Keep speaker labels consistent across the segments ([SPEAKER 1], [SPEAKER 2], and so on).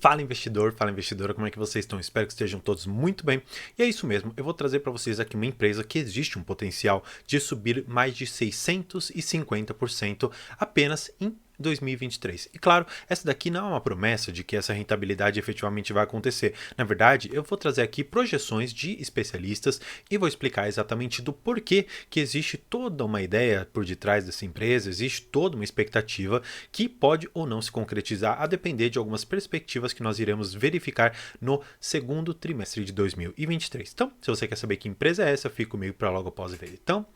[SPEAKER 1] Fala investidor, fala investidora, como é que vocês estão? Espero que estejam todos muito bem. E é isso mesmo, eu vou trazer para vocês aqui uma empresa que existe um potencial de subir mais de 650% apenas em 2023. E claro, essa daqui não é uma promessa de que essa rentabilidade efetivamente vai acontecer. Na verdade, eu vou trazer aqui projeções de especialistas e vou explicar exatamente do porquê que existe toda uma ideia por detrás dessa empresa, existe toda uma expectativa que pode ou não se concretizar a depender de algumas perspectivas que nós iremos verificar no segundo trimestre de 2023. Então, se você quer saber que empresa é essa, fica comigo para logo após ver. Então,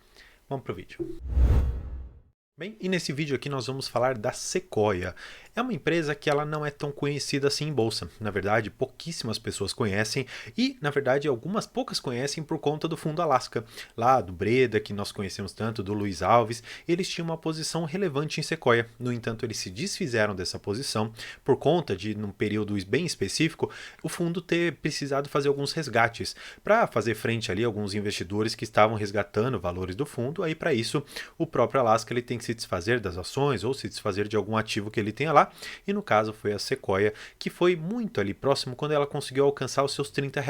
[SPEAKER 1] vamos para o vídeo. Bem, e nesse vídeo aqui nós vamos falar da Sequoia. É uma empresa que ela não é tão conhecida assim em bolsa. Na verdade, pouquíssimas pessoas conhecem e, na verdade, algumas poucas conhecem por conta do Fundo Alaska. Lá do Breda, que nós conhecemos tanto, do Luiz Alves, eles tinham uma posição relevante em Sequoia. No entanto, eles se desfizeram dessa posição por conta de, num período bem específico, o fundo ter precisado fazer alguns resgates para fazer frente ali a alguns investidores que estavam resgatando valores do fundo. Aí, para isso, o próprio Alaska ele tem que se desfazer das ações ou se desfazer de algum ativo que ele tenha lá, e no caso foi a Sequoia, que foi muito ali próximo quando ela conseguiu alcançar os seus R$ 30.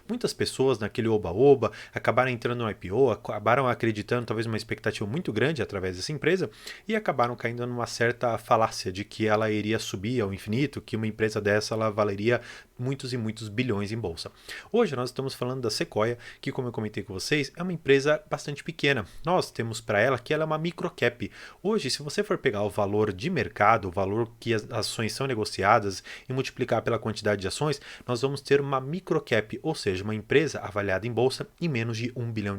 [SPEAKER 1] Muitas pessoas naquele oba-oba acabaram entrando no IPO, acabaram acreditando talvez uma expectativa muito grande através dessa empresa e acabaram caindo numa certa falácia de que ela iria subir ao infinito, que uma empresa dessa ela valeria muitos e muitos bilhões em bolsa. Hoje nós estamos falando da Sequoia, que como eu comentei com vocês, é uma empresa bastante pequena. Nós temos para ela que ela é uma microcap. Hoje, se você for pegar o valor de mercado, o valor que as ações são negociadas e multiplicar pela quantidade de ações, nós vamos ter uma microcap, ou seja, uma empresa avaliada em bolsa em menos de R$ 1 bilhão.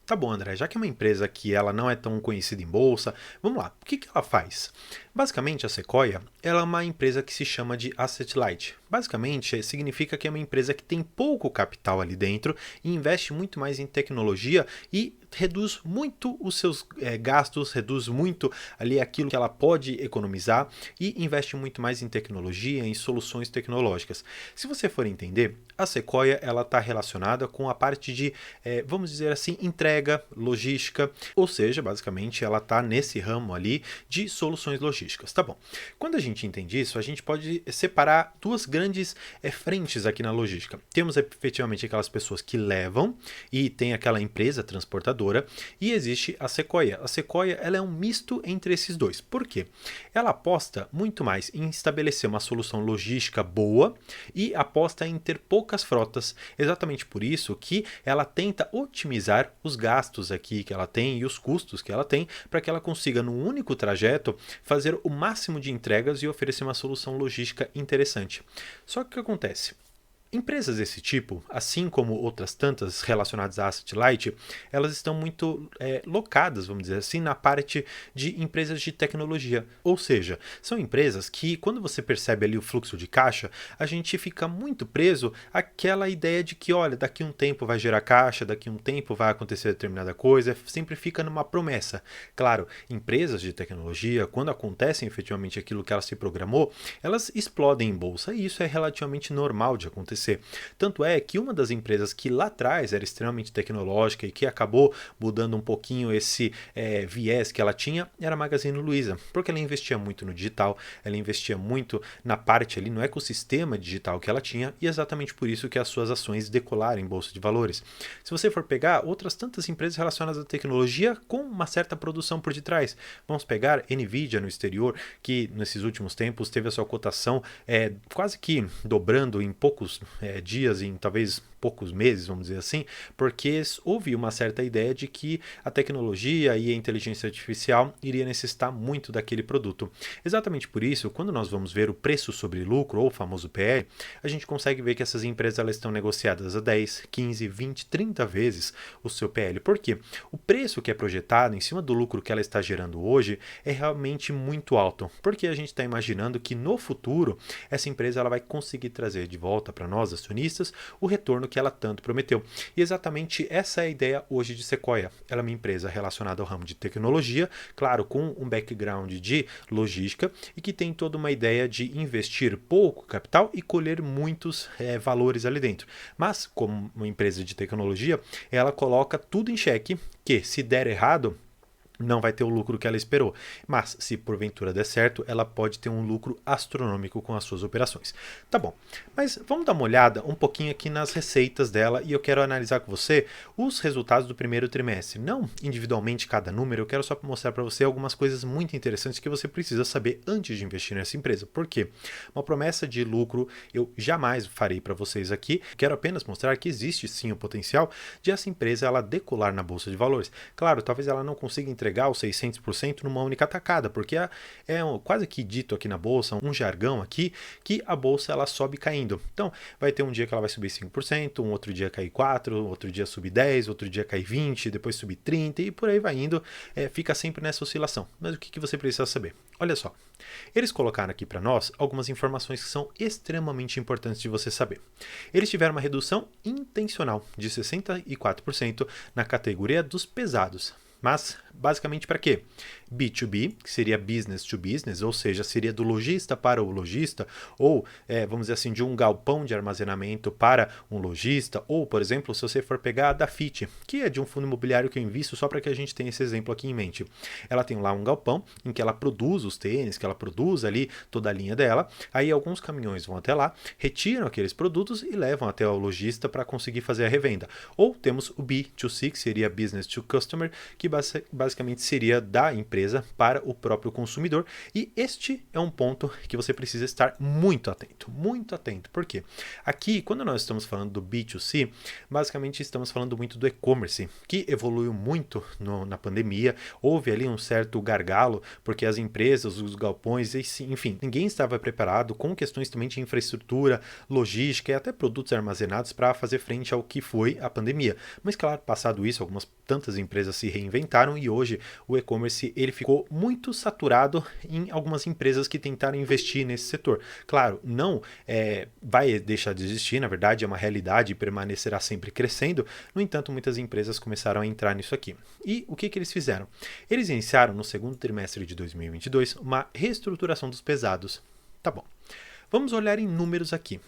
[SPEAKER 1] Tá bom, André, já que é uma empresa que ela não é tão conhecida em bolsa, vamos lá, o que ela faz? Basicamente, a Sequoia ela é uma empresa que se chama de Asset Light. Basicamente, significa que é uma empresa que tem pouco capital ali dentro e investe muito mais em tecnologia e reduz muito os seus gastos, reduz muito ali aquilo que ela pode economizar e investe muito mais em tecnologia, em soluções tecnológicas. Se você for entender, a Sequoia ela está relacionada com a parte de, vamos dizer assim, entrega, logística, ou seja, basicamente ela está nesse ramo ali de soluções logísticas. Tá bom. Quando a gente entende isso, a gente pode separar duas grandes frentes aqui na logística. Temos efetivamente aquelas pessoas que levam e tem aquela empresa transportadora e existe a Sequoia. A Sequoia ela é um misto entre esses dois. Por quê? Ela aposta muito mais em estabelecer uma solução logística boa e aposta em ter poucas frotas. Exatamente por isso que ela tenta otimizar os gastos aqui que ela tem e os custos que ela tem para que ela consiga, num único trajeto, fazer o máximo de entregas e oferecer uma solução logística interessante. Só que o que acontece? Empresas desse tipo, assim como outras tantas relacionadas a Asset Light, elas estão muito locadas, vamos dizer assim, na parte de empresas de tecnologia. Ou seja, são empresas que, quando você percebe ali o fluxo de caixa, a gente fica muito preso àquela ideia de que, olha, daqui um tempo vai gerar caixa, daqui um tempo vai acontecer determinada coisa, sempre fica numa promessa. Claro, empresas de tecnologia, quando acontecem efetivamente aquilo que ela se programou, elas explodem em bolsa e isso é relativamente normal de acontecer. Tanto é que uma das empresas que lá atrás era extremamente tecnológica e que acabou mudando um pouquinho esse viés que ela tinha era a Magazine Luiza, porque ela investia muito no digital, ela investia muito na parte ali, no ecossistema digital que ela tinha e exatamente por isso que as suas ações decolaram em bolsa de valores. Se você for pegar outras tantas empresas relacionadas à tecnologia com uma certa produção por detrás, vamos pegar Nvidia no exterior, que nesses últimos tempos teve a sua cotação quase que dobrando em poucos dias, em talvez poucos meses, vamos dizer assim, porque houve uma certa ideia de que a tecnologia e a inteligência artificial iria necessitar muito daquele produto. Exatamente por isso, quando nós vamos ver o preço sobre lucro, ou o famoso PL, a gente consegue ver que essas empresas elas estão negociadas a 10, 15, 20, 30 vezes o seu PL. Por quê? O preço que é projetado em cima do lucro que ela está gerando hoje é realmente muito alto, porque a gente está imaginando que no futuro essa empresa ela vai conseguir trazer de volta para nós, acionistas, o retorno que ela tanto prometeu. E exatamente essa é a ideia hoje de Sequoia. Ela é uma empresa relacionada ao ramo de tecnologia, claro, com um background de logística e que tem toda uma ideia de investir pouco capital e colher muitos valores ali dentro. Mas, como uma empresa de tecnologia, ela coloca tudo em xeque que, se der errado, não vai ter o lucro que ela esperou. Mas, se porventura der certo, ela pode ter um lucro astronômico com as suas operações. Tá bom, mas vamos dar uma olhada um pouquinho aqui nas receitas dela e eu quero analisar com você os resultados do primeiro trimestre. Não individualmente cada número, eu quero só mostrar para você algumas coisas muito interessantes que você precisa saber antes de investir nessa empresa. Por quê? Uma promessa de lucro eu jamais farei para vocês aqui. Quero apenas mostrar que existe sim o potencial de essa empresa ela decolar na bolsa de valores. Claro, talvez ela não consiga entregar os 600% numa única tacada, porque quase que dito aqui na bolsa, um jargão aqui, que a bolsa ela sobe caindo. Então, vai ter um dia que ela vai subir 5%, um outro dia cair 4%, outro dia subir 10%, outro dia cair 20%, depois subir 30% e por aí vai indo, fica sempre nessa oscilação. Mas o que você precisa saber? Olha só, eles colocaram aqui para nós algumas informações que são extremamente importantes de você saber. Eles tiveram uma redução intencional de 64% na categoria dos pesados. Mas, basicamente para quê? B2B, que seria business to business, ou seja, seria do lojista para o lojista, ou, vamos dizer assim, de um galpão de armazenamento para um lojista, ou, por exemplo, se você for pegar a Dafit, que é de um fundo imobiliário que eu invisto, só para que a gente tenha esse exemplo aqui em mente. Ela tem lá um galpão em que ela produz os tênis, que ela produz ali toda a linha dela, aí alguns caminhões vão até lá, retiram aqueles produtos e levam até o lojista para conseguir fazer a revenda. Ou temos o B2C, que seria business to customer, que basicamente seria da empresa para o próprio consumidor, e este é um ponto que você precisa estar muito atento. Por quê? Aqui, quando nós estamos falando do B2C, basicamente estamos falando muito do e-commerce, que evoluiu muito na pandemia, houve ali um certo gargalo, porque as empresas, os galpões, enfim, ninguém estava preparado com questões também de infraestrutura, logística e até produtos armazenados para fazer frente ao que foi a pandemia. Mas claro, passado isso, algumas tantas empresas se reinventaram e hoje o e-commerce ele ficou muito saturado em algumas empresas que tentaram investir nesse setor. Claro, não vai deixar de existir, na verdade é uma realidade e permanecerá sempre crescendo, no entanto muitas empresas começaram a entrar nisso aqui. E o que eles fizeram? Eles iniciaram no segundo trimestre de 2022 uma reestruturação dos pesados. Tá bom. Vamos olhar em números aqui.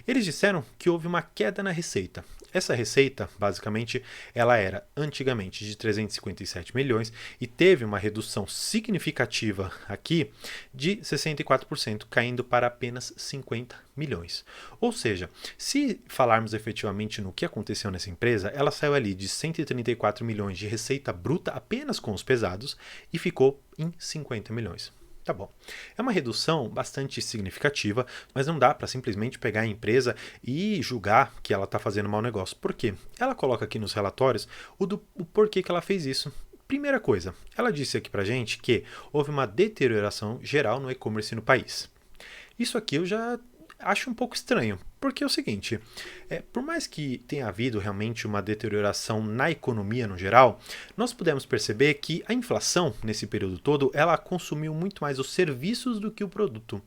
[SPEAKER 1] Eles disseram que houve uma queda na receita. Essa receita, basicamente, ela era antigamente de 357 milhões e teve uma redução significativa aqui de 64%, caindo para apenas 50 milhões. Ou seja, se falarmos efetivamente no que aconteceu nessa empresa, ela saiu ali de 134 milhões de receita bruta apenas com os pesados e ficou em 50 milhões. Tá bom. É uma redução bastante significativa, mas não dá para simplesmente pegar a empresa e julgar que ela está fazendo mau negócio. Por quê? Ela coloca aqui nos relatórios o porquê que ela fez isso. Primeira coisa, ela disse aqui para gente que houve uma deterioração geral no e-commerce no país. Isso aqui eu já acho um pouco estranho, porque é o seguinte, por mais que tenha havido realmente uma deterioração na economia no geral, nós pudemos perceber que a inflação nesse período todo, ela consumiu muito mais os serviços do que o produto.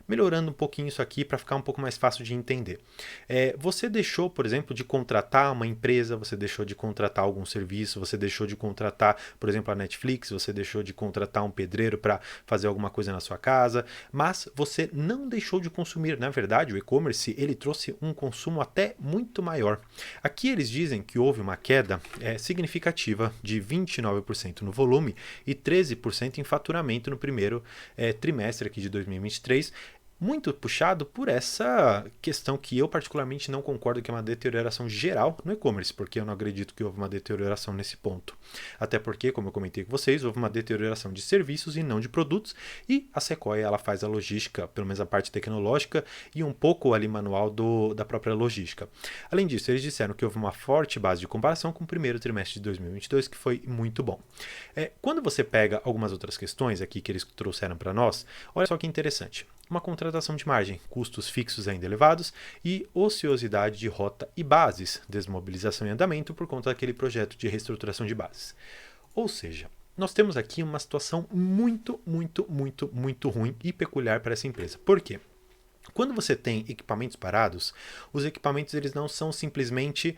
[SPEAKER 1] Melhorando um pouquinho isso aqui para ficar um pouco mais fácil de entender. Você deixou, por exemplo, de contratar uma empresa, você deixou de contratar algum serviço, você deixou de contratar, por exemplo, a Netflix, você deixou de contratar um pedreiro para fazer alguma coisa na sua casa, mas você não deixou de consumir. Na verdade, o e-commerce ele trouxe um consumo até muito maior. Aqui eles dizem que houve uma queda significativa de 29% no volume e 13% em faturamento no primeiro trimestre aqui de 2023, muito puxado por essa questão que eu particularmente não concordo, que é uma deterioração geral no e-commerce, porque eu não acredito que houve uma deterioração nesse ponto. Até porque, como eu comentei com vocês, houve uma deterioração de serviços e não de produtos, e a Sequoia ela faz a logística, pelo menos a parte tecnológica e um pouco ali manual da própria logística. Além disso, eles disseram que houve uma forte base de comparação com o primeiro trimestre de 2022, que foi muito bom. Quando você pega algumas outras questões aqui que eles trouxeram para nós, olha só que interessante. Uma contratação de margem, custos fixos ainda elevados e ociosidade de rota e bases, desmobilização em andamento por conta daquele projeto de reestruturação de bases. Ou seja, nós temos aqui uma situação muito ruim e peculiar para essa empresa. Por quê? Quando você tem equipamentos parados, os equipamentos eles não são simplesmente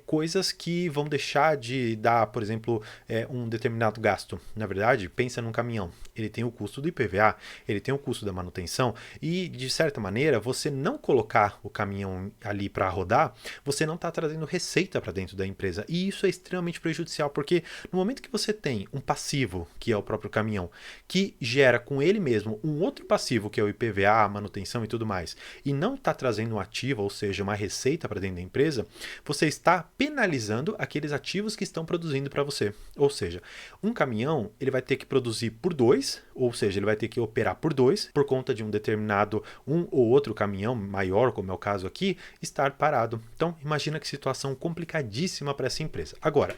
[SPEAKER 1] coisas que vão deixar de dar, por exemplo, um determinado gasto. Na verdade, pensa num caminhão. Ele tem o custo do IPVA, ele tem o custo da manutenção e, de certa maneira, você não colocar o caminhão ali para rodar, você não está trazendo receita para dentro da empresa. E isso é extremamente prejudicial, porque no momento que você tem um passivo, que é o próprio caminhão, que gera com ele mesmo um outro passivo, que é o IPVA, a manutenção e tudo mais, e não está trazendo um ativo, ou seja, uma receita para dentro da empresa, você está penalizando aqueles ativos que estão produzindo para você. Ou seja, um caminhão ele vai ter que produzir por dois, ou seja, ele vai ter que operar por dois, por conta de um determinado um ou outro caminhão maior, como é o caso aqui, estar parado. Então, imagina que situação complicadíssima para essa empresa. Agora,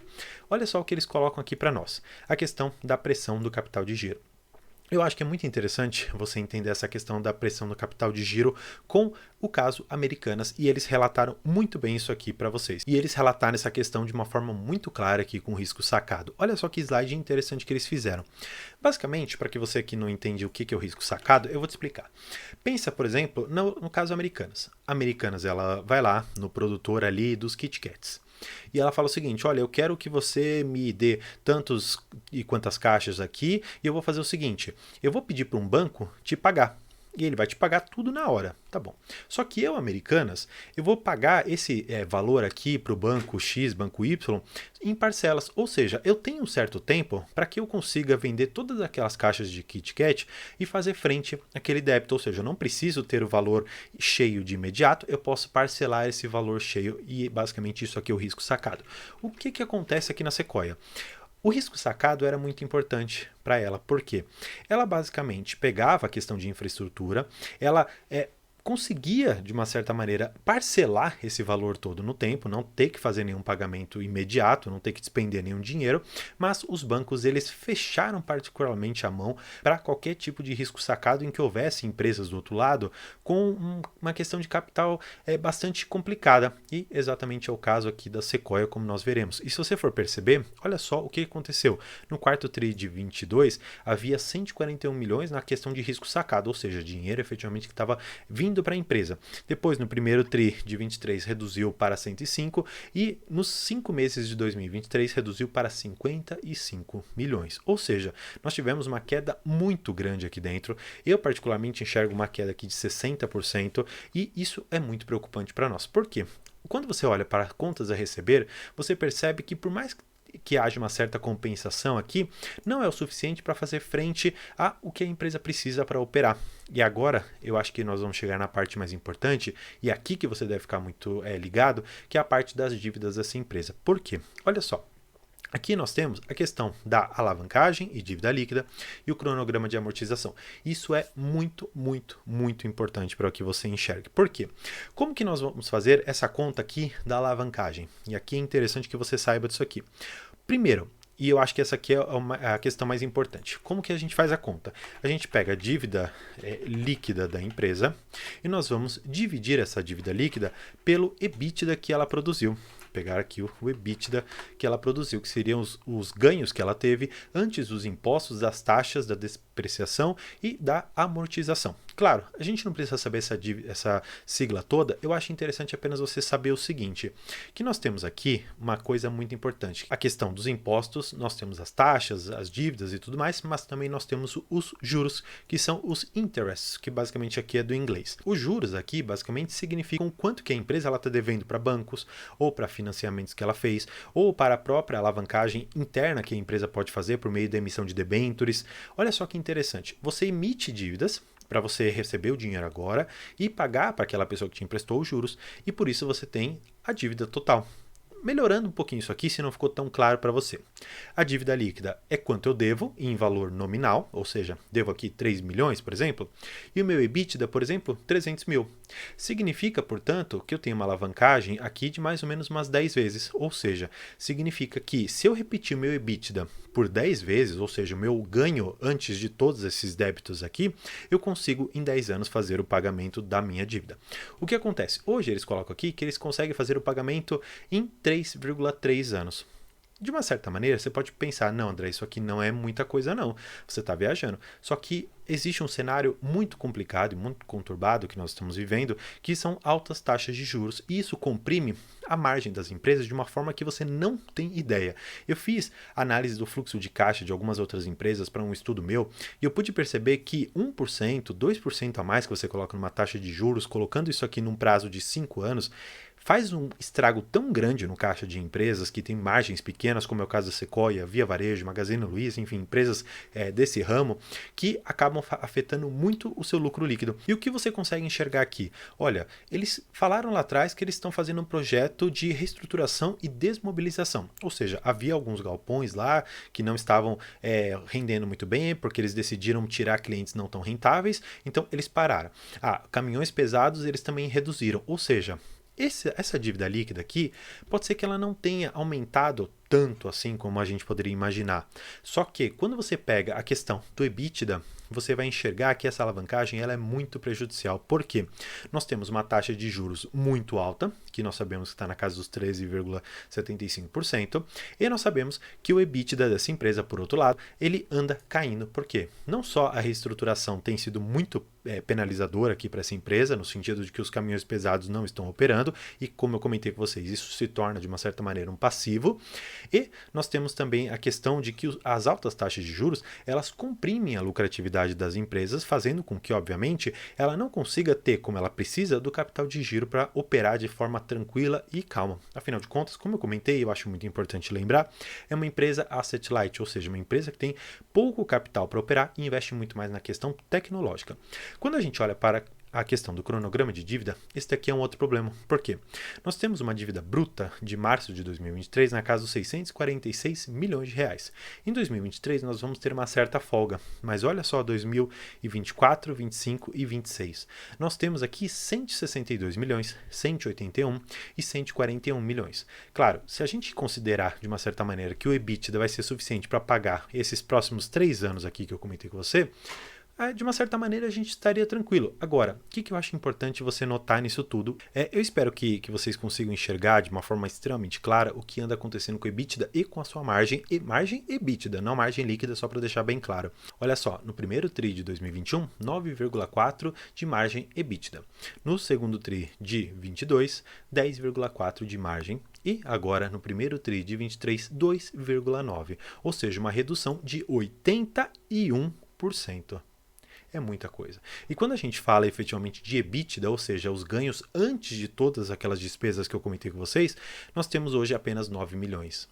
[SPEAKER 1] olha só o que eles colocam aqui para nós, a questão da pressão do capital de giro. Eu acho que é muito interessante você entender essa questão da pressão do capital de giro com o caso Americanas, e eles relataram muito bem isso aqui para vocês. E eles relataram essa questão de uma forma muito clara aqui com o risco sacado. Olha só que slide interessante que eles fizeram. Basicamente, para que você que não entende o que é o risco sacado, eu vou te explicar. Pensa, por exemplo, no caso Americanas. Americanas, ela vai lá no produtor ali dos Kit Kats. E ela fala o seguinte: olha, eu quero que você me dê tantos e quantas caixas aqui, e eu vou fazer o seguinte, eu vou pedir para um banco te pagar. E ele vai te pagar tudo na hora, tá bom. Só que eu, Americanas, eu vou pagar esse valor aqui para o banco X, banco Y, em parcelas. Ou seja, eu tenho um certo tempo para que eu consiga vender todas aquelas caixas de Kit Kat e fazer frente àquele débito. Ou seja, eu não preciso ter o valor cheio de imediato, eu posso parcelar esse valor cheio e basicamente isso aqui é o risco sacado. O que acontece aqui na Sequoia? O risco sacado era muito importante para ela, porque ela basicamente pegava a questão de infraestrutura, ela conseguia, de uma certa maneira, parcelar esse valor todo no tempo, não ter que fazer nenhum pagamento imediato, não ter que despender nenhum dinheiro, mas os bancos eles fecharam particularmente a mão para qualquer tipo de risco sacado em que houvesse empresas do outro lado com uma questão de capital bastante complicada, e exatamente é o caso aqui da Sequoia, como nós veremos. E se você for perceber, olha só o que aconteceu. No quarto tri de 22, havia 141 milhões na questão de risco sacado, ou seja, dinheiro efetivamente que estava vindo para a empresa. Depois, no primeiro tri de 23, reduziu para 105 e nos 5 meses de 2023 reduziu para 55 milhões. Ou seja, nós tivemos uma queda muito grande aqui dentro. Eu particularmente enxergo uma queda aqui de 60% e isso é muito preocupante para nós. Por quê? Quando você olha para contas a receber, você percebe que por mais que haja uma certa compensação aqui, não é o suficiente para fazer frente a o que a empresa precisa para operar. E agora, eu acho que nós vamos chegar na parte mais importante, e aqui que você deve ficar muito ligado, que é a parte das dívidas dessa empresa. Por quê? Olha só. Aqui nós temos a questão da alavancagem e dívida líquida e o cronograma de amortização. Isso é muito, muito, muito importante para que você enxergue. Por quê? Como que nós vamos fazer essa conta aqui da alavancagem? E aqui é interessante que você saiba disso aqui. Primeiro, e eu acho que essa aqui é a questão mais importante. Como que a gente faz a conta? A gente pega a dívida líquida da empresa e nós vamos dividir essa dívida líquida pelo EBITDA que ela produziu. Pegar aqui o EBITDA que ela produziu, que seriam os ganhos que ela teve antes dos impostos, das taxas, da depreciação e da amortização. Claro, a gente não precisa saber essa sigla toda, eu acho interessante apenas você saber o seguinte, que nós temos aqui uma coisa muito importante, a questão dos impostos, nós temos as taxas, as dívidas e tudo mais, mas também nós temos os juros, que são os interests, que basicamente aqui é do inglês. Os juros aqui basicamente significam quanto que a empresa está devendo para bancos, ou para financiamentos que ela fez, ou para a própria alavancagem interna que a empresa pode fazer por meio da emissão de debêntures. Olha só que interessante, você emite dívidas para você receber o dinheiro agora e pagar para aquela pessoa que te emprestou os juros, e por isso você tem a dívida total. Melhorando um pouquinho isso aqui, se não ficou tão claro para você. A dívida líquida é quanto eu devo em valor nominal, ou seja, devo aqui 3 milhões, por exemplo, e o meu EBITDA, por exemplo, 300 mil. Significa, portanto, que eu tenho uma alavancagem aqui de mais ou menos umas 10 vezes, ou seja, significa que se eu repetir o meu EBITDA por 10 vezes, ou seja, o meu ganho antes de todos esses débitos aqui, eu consigo em 10 anos fazer o pagamento da minha dívida. O que acontece? Hoje eles colocam aqui que eles conseguem fazer o pagamento em 3,3 anos. De uma certa maneira, você pode pensar, não, André, isso aqui não é muita coisa não, você está viajando. Só que existe um cenário muito complicado e muito conturbado que nós estamos vivendo, que são altas taxas de juros, e isso comprime a margem das empresas de uma forma que você não tem ideia. Eu fiz análise do fluxo de caixa de algumas outras empresas para um estudo meu, e eu pude perceber que 1%, 2% a mais que você coloca numa taxa de juros, colocando isso aqui num prazo de 5 anos, faz um estrago tão grande no caixa de empresas que tem margens pequenas, como é o caso da Sequoia, Via Varejo, Magazine Luiza, enfim, empresas desse ramo, que acabam afetando muito o seu lucro líquido. E o que você consegue enxergar aqui? Olha, eles falaram lá atrás que eles estão fazendo um projeto de reestruturação e desmobilização, ou seja, havia alguns galpões lá que não estavam rendendo muito bem, porque eles decidiram tirar clientes não tão rentáveis, então eles pararam. Caminhões pesados eles também reduziram, ou seja, essa dívida líquida aqui, pode ser que ela não tenha aumentado tanto assim como a gente poderia imaginar. Só que quando você pega a questão do EBITDA, você vai enxergar que essa alavancagem ela é muito prejudicial. Por quê? Nós temos uma taxa de juros muito alta, que nós sabemos que está na casa dos 13,75%, e nós sabemos que o EBITDA dessa empresa, por outro lado, ele anda caindo. Por quê? Não só a reestruturação tem sido muito penalizadora aqui para essa empresa, no sentido de que os caminhões pesados não estão operando, e como eu comentei com vocês, isso se torna de uma certa maneira um passivo. E nós temos também a questão de que as altas taxas de juros, elas comprimem a lucratividade das empresas, fazendo com que, obviamente, ela não consiga ter, como ela precisa, do capital de giro para operar de forma tranquila e calma. Afinal de contas, como eu comentei, eu acho muito importante lembrar, é uma empresa asset light, ou seja, uma empresa que tem pouco capital para operar e investe muito mais na questão tecnológica. Quando a gente olha para a questão do cronograma de dívida, esse daqui é um outro problema. Por quê? Nós temos uma dívida bruta de março de 2023 na casa dos 646 milhões de reais. Em 2023 nós vamos ter uma certa folga, mas olha só 2024, 25 e 26. Nós temos aqui 162 milhões, 181 e 141 milhões. Claro, se a gente considerar de uma certa maneira que o EBITDA vai ser suficiente para pagar esses próximos 3 anos aqui que eu comentei com você, de uma certa maneira a gente estaria tranquilo. Agora, o que eu acho importante você notar nisso tudo? Eu espero que vocês consigam enxergar de uma forma extremamente clara o que anda acontecendo com o EBITDA e com a sua margem EBITDA, não margem líquida, só para deixar bem claro. Olha só, no primeiro TRI de 2021, 9,4 de margem EBITDA. No segundo TRI de 22, 10,4 de margem e agora no primeiro TRI de 23, 2,9, ou seja, uma redução de 81%. É muita coisa. E quando a gente fala efetivamente de EBITDA, ou seja, os ganhos antes de todas aquelas despesas que eu comentei com vocês, nós temos hoje apenas 9 milhões.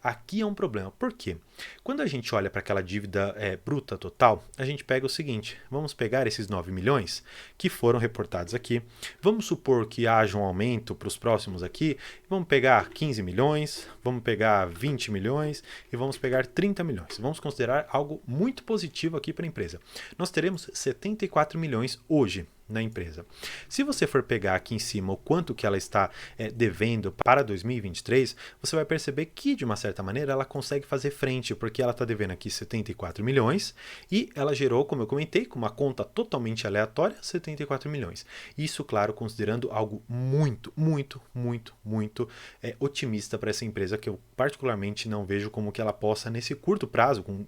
[SPEAKER 1] Aqui é um problema. Por quê? Quando a gente olha para aquela dívida bruta total, a gente pega o seguinte, vamos pegar esses 9 milhões que foram reportados aqui, vamos supor que haja um aumento para os próximos aqui, vamos pegar 15 milhões, vamos pegar 20 milhões e vamos pegar 30 milhões. Vamos considerar algo muito positivo aqui para a empresa. Nós teremos 74 milhões hoje na empresa. Se você for pegar aqui em cima o quanto que ela está devendo para 2023, você vai perceber que, de uma certa maneira, ela consegue fazer frente, porque ela está devendo aqui 74 milhões e ela gerou, como eu comentei, com uma conta totalmente aleatória, 74 milhões. Isso, claro, considerando algo muito, muito, muito, muito otimista para essa empresa, que eu particularmente não vejo como que ela possa, nesse curto prazo, com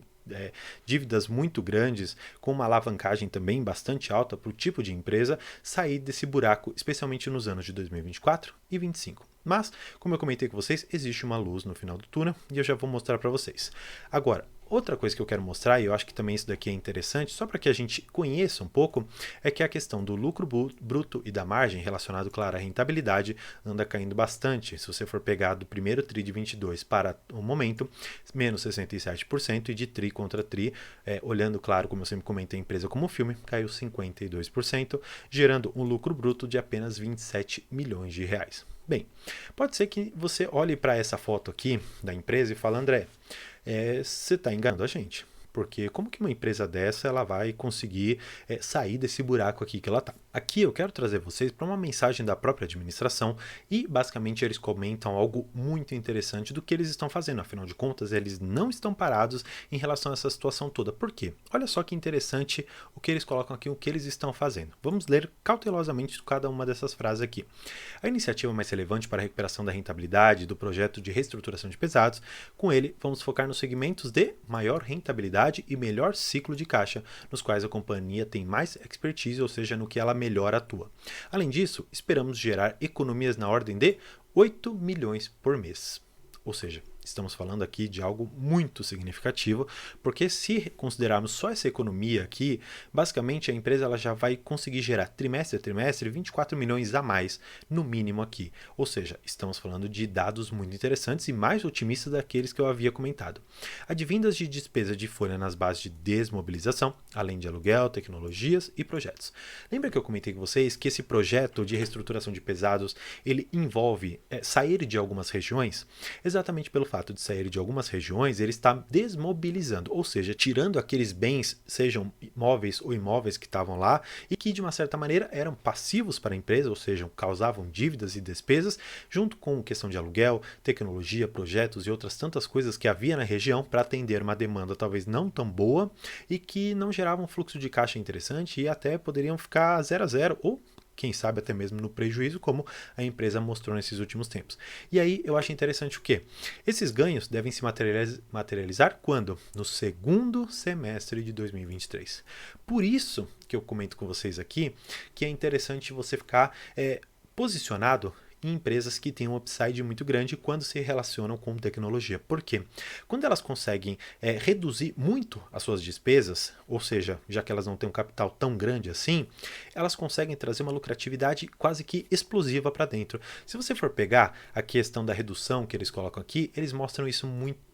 [SPEAKER 1] dívidas muito grandes, com uma alavancagem também bastante alta para o tipo de empresa, sair desse buraco, especialmente nos anos de 2024 e 2025. Mas, como eu comentei com vocês, existe uma luz no final do túnel e eu já vou mostrar para vocês. Agora, outra coisa que eu quero mostrar, e eu acho que também isso daqui é interessante, só para que a gente conheça um pouco, é que a questão do lucro bruto e da margem relacionado, claro, à rentabilidade, anda caindo bastante. Se você for pegar do primeiro TRI de 22 para o momento, menos 67%, e de TRI contra TRI, olhando, claro, como eu sempre comentei, a empresa como filme, caiu 52%, gerando um lucro bruto de apenas 27 milhões de reais. Bem, pode ser que você olhe para essa foto aqui da empresa e fale, André, você está enganando a gente. porque como que uma empresa dessa ela vai conseguir sair desse buraco aqui que ela está? Aqui eu quero trazer vocês para uma mensagem da própria administração e basicamente eles comentam algo muito interessante do que eles estão fazendo. Afinal de contas, eles não estão parados em relação a essa situação toda. Por quê? Olha só que interessante o que eles colocam aqui, o que eles estão fazendo. Vamos ler cautelosamente cada uma dessas frases aqui. A iniciativa mais relevante para a recuperação da rentabilidade do projeto de reestruturação de pesados, com ele vamos focar nos segmentos de maior rentabilidade e melhor ciclo de caixa, nos quais a companhia tem mais expertise, ou seja, no que ela melhor atua. Além disso, esperamos gerar economias na ordem de 8 milhões por mês. Ou seja, estamos falando aqui de algo muito significativo, porque se considerarmos só essa economia aqui, basicamente a empresa ela já vai conseguir gerar trimestre a trimestre 24 milhões a mais, no mínimo aqui. Ou seja, estamos falando de dados muito interessantes e mais otimistas daqueles que eu havia comentado. Advindas de despesa de folha nas bases de desmobilização, além de aluguel, tecnologias e projetos. Lembra que eu comentei com vocês que esse projeto de reestruturação de pesados, ele envolve sair de algumas regiões? Exatamente pelo fato de sair de algumas regiões, ele está desmobilizando, ou seja, tirando aqueles bens, sejam móveis ou imóveis que estavam lá e que de uma certa maneira eram passivos para a empresa, ou seja, causavam dívidas e despesas, junto com questão de aluguel, tecnologia, projetos e outras tantas coisas que havia na região para atender uma demanda talvez não tão boa e que não geravam um fluxo de caixa interessante e até poderiam ficar 0 a 0 ou quem sabe até mesmo no prejuízo, como a empresa mostrou nesses últimos tempos. E aí eu acho interessante o quê? Esses ganhos devem se materializar quando? No segundo semestre de 2023. Por isso que eu comento com vocês aqui que é interessante você ficar posicionado em empresas que têm um upside muito grande quando se relacionam com tecnologia. Por quê? Quando elas conseguem reduzir muito as suas despesas, ou seja, já que elas não têm um capital tão grande assim, elas conseguem trazer uma lucratividade quase que explosiva para dentro. Se você for pegar a questão da redução que eles colocam aqui, eles mostram isso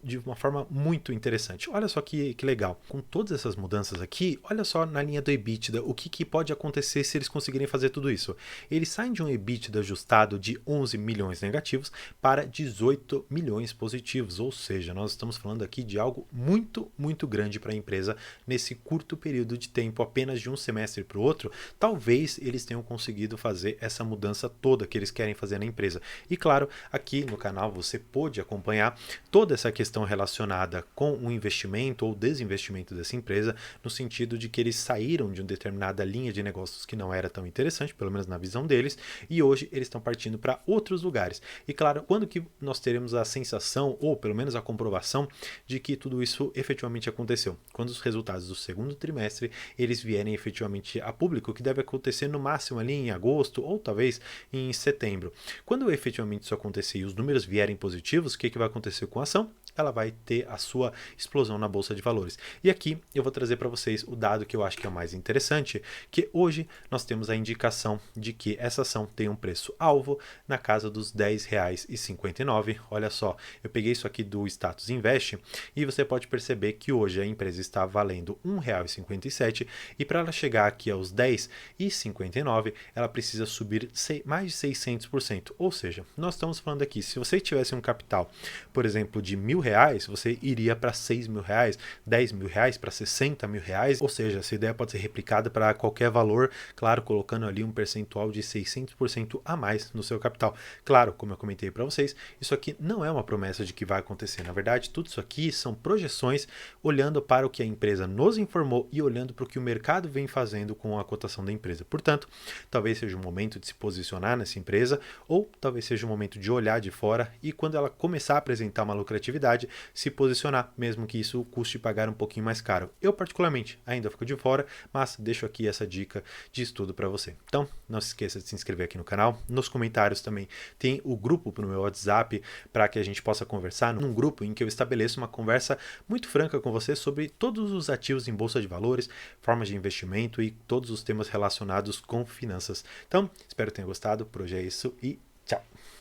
[SPEAKER 1] de uma forma muito interessante. Olha só que legal. Com todas essas mudanças aqui, olha só na linha do EBITDA, o que pode acontecer se eles conseguirem fazer tudo isso. Eles saem de um EBITDA ajustado de 11 milhões negativos para 18 milhões positivos, ou seja, nós estamos falando aqui de algo muito, muito grande para a empresa nesse curto período de tempo, apenas de um semestre para o outro. Talvez eles tenham conseguido fazer essa mudança toda que eles querem fazer na empresa. E claro, aqui no canal você pôde acompanhar toda essa questão relacionada com o investimento ou desinvestimento dessa empresa, no sentido de que eles saíram de uma determinada linha de negócios que não era tão interessante, pelo menos na visão deles, e hoje eles estão partindo para outros lugares. E claro, quando que nós teremos a sensação, ou pelo menos a comprovação, de que tudo isso efetivamente aconteceu? Quando os resultados do segundo trimestre, eles vierem efetivamente a público, que deve acontecer no máximo ali em agosto, ou talvez em setembro. Quando efetivamente isso acontecer e os números vierem positivos, o que vai acontecer com a ação? Ela vai ter a sua explosão na bolsa de valores. E aqui eu vou trazer para vocês o dado que eu acho que é o mais interessante, que hoje nós temos a indicação de que essa ação tem um preço-alvo na casa dos R$10,59. Olha só, eu peguei isso aqui do Status Invest e você pode perceber que hoje a empresa está valendo R$1,57 e para ela chegar aqui aos R$10,59, ela precisa subir mais de 600%. Ou seja, nós estamos falando aqui, se você tivesse um capital, por exemplo, de R$1.000, você iria para R$6.000, R$10.000 para R$60.000, ou seja, essa ideia pode ser replicada para qualquer valor, claro, colocando ali um percentual de 600% a mais no seu capital. Claro, como eu comentei para vocês, isso aqui não é uma promessa de que vai acontecer, na verdade, tudo isso aqui são projeções olhando para o que a empresa nos informou e olhando para o que o mercado vem fazendo com a cotação da empresa. Portanto, talvez seja o momento de se posicionar nessa empresa ou talvez seja o momento de olhar de fora e quando ela começar a apresentar uma lucratividade, se posicionar, mesmo que isso custe pagar um pouquinho mais caro. Eu, particularmente, ainda fico de fora, mas deixo aqui essa dica de estudo para você. Então, não se esqueça de se inscrever aqui no canal. Nos comentários também tem o grupo no meu WhatsApp para que a gente possa conversar, num grupo em que eu estabeleço uma conversa muito franca com você sobre todos os ativos em bolsa de valores, formas de investimento e todos os temas relacionados com finanças. Então, espero que tenha gostado. Por hoje é isso e